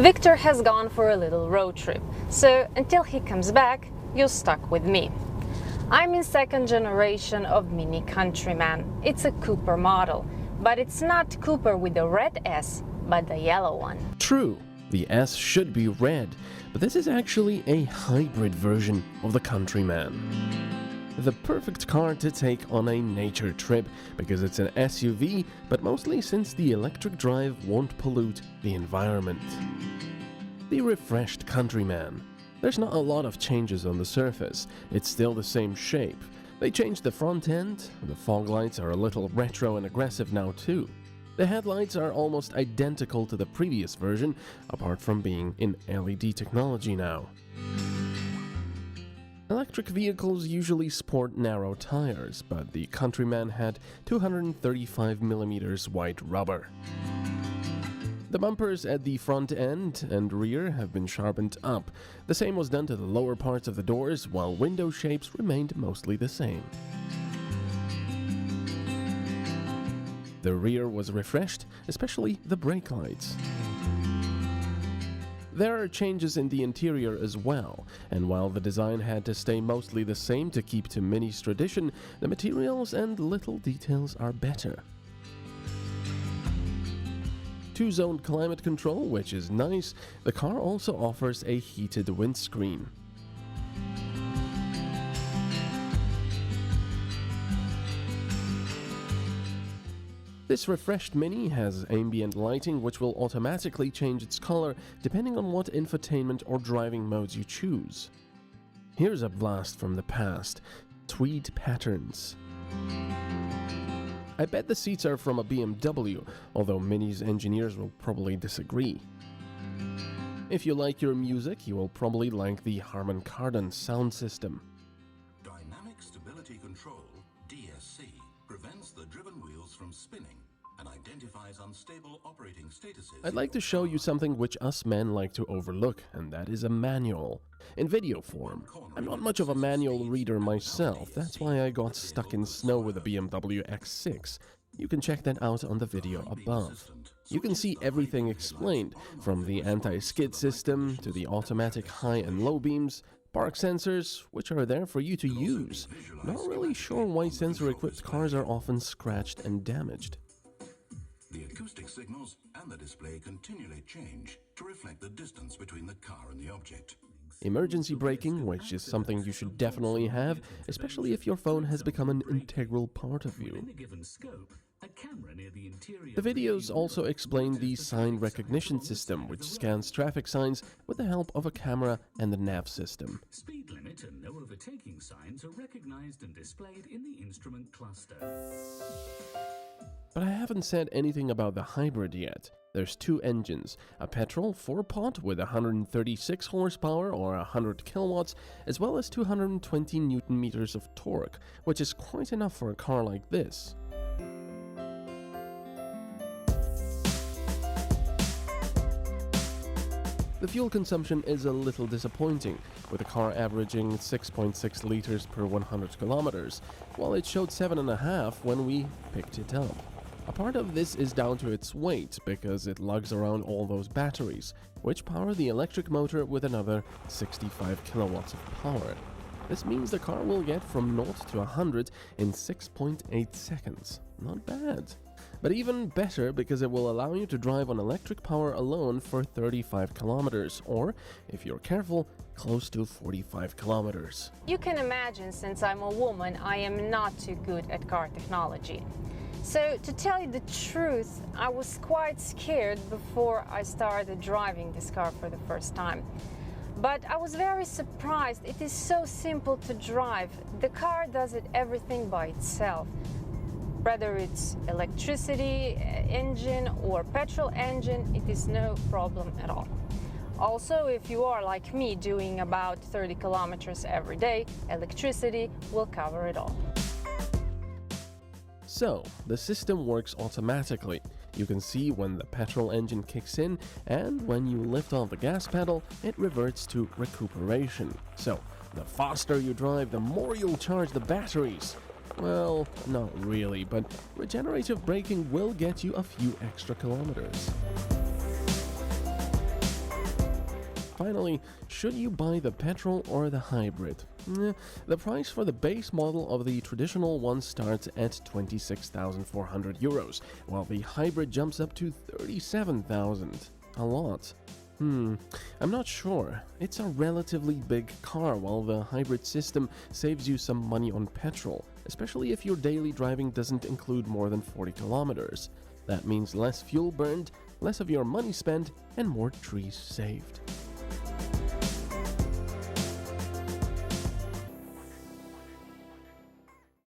Victor has gone for a little road trip, so until he comes back, you're stuck with me. I'm in second generation of Mini Countryman. It's a Cooper model, but it's not Cooper with the red S, but the yellow one. True, the S should be red, but this is actually a hybrid version of the Countryman. The perfect car to take on a nature trip because it's an SUV, but mostly since the electric drive won't pollute the environment. The refreshed Countryman. There's not a lot of changes on the surface, it's still the same shape. They changed the front end, the fog lights are a little retro and aggressive now too. The headlights are almost identical to the previous version, apart from being in LED technology now. Electric vehicles usually sport narrow tires, but the Countryman had 235mm white rubber. The bumpers at the front end and rear have been sharpened up. The same was done to the lower parts of the doors, while window shapes remained mostly the same. The rear was refreshed, especially the brake lights. There are changes in the interior as well, and while the design had to stay mostly the same to keep to Mini's tradition, the materials and little details are better. Two-zone climate control, which is nice. The car also offers a heated windscreen. This refreshed Mini has ambient lighting which will automatically change its color depending on what infotainment or driving modes you choose. Here's a blast from the past: tweed patterns. I bet the seats are from a BMW, although Mini's engineers will probably disagree. If you like your music, you will probably like the Harman Kardon sound system. Dynamic Stability Control, DSC, prevents the driven wheels from spinning and identifies unstable operating statuses. I'd like to show you something which us men like to overlook, and that is a manual. In video form. I'm not much of a manual reader myself, that's why I got stuck in snow with a BMW X6. You can check that out on the video above. You can see everything explained, from the anti-skid system to the automatic high and low beams, park sensors, which are there for you to use. Not really sure why sensor-equipped cars are often scratched and damaged. The acoustic signals and the display continually change to reflect the distance between the car and the object. Emergency braking, which is something you should definitely have, especially if your phone has become an integral part of you. The videos also explain the sign recognition system, which scans traffic signs with the help of a camera and the nav system. Speed limit and no overtaking signs are recognized and displayed in the instrument cluster. But I haven't said anything about the hybrid yet. There's two engines, a petrol 4-pot with 136 horsepower or 100 kilowatts, as well as 220 newton meters of torque, which is quite enough for a car like this. The fuel consumption is a little disappointing, with the car averaging 6.6 liters per 100 kilometers, while it showed 7.5 when we picked it up. A part of this is down to its weight, because it lugs around all those batteries, which power the electric motor with another 65 kilowatts of power. This means the car will get from 0 to 100 in 6.8 seconds. Not bad. But even better because it will allow you to drive on electric power alone for 35 kilometers, or, if you're careful, close to 45 kilometers. You can imagine, since I'm a woman, I am not too good at car technology. So, to tell you the truth, I was quite scared before I started driving this car for the first time. But I was very surprised. It is so simple to drive. The car does everything by itself. Whether it's electricity engine or petrol engine, it is no problem at all. Also, if you are like me, doing about 30 kilometers every day, electricity will cover it all. So, the system works automatically. You can see when the petrol engine kicks in, and when you lift off the gas pedal, it reverts to recuperation. So, the faster you drive, the more you'll charge the batteries. Well, not really, but regenerative braking will get you a few extra kilometers. Finally, should you buy the petrol or the hybrid? The price for the base model of the traditional one starts at 26,400 euros, while the hybrid jumps up to 37,000. A lot. I'm not sure. It's a relatively big car, while the hybrid system saves you some money on petrol, especially if your daily driving doesn't include more than 40 kilometers. That means less fuel burned, less of your money spent, and more trees saved.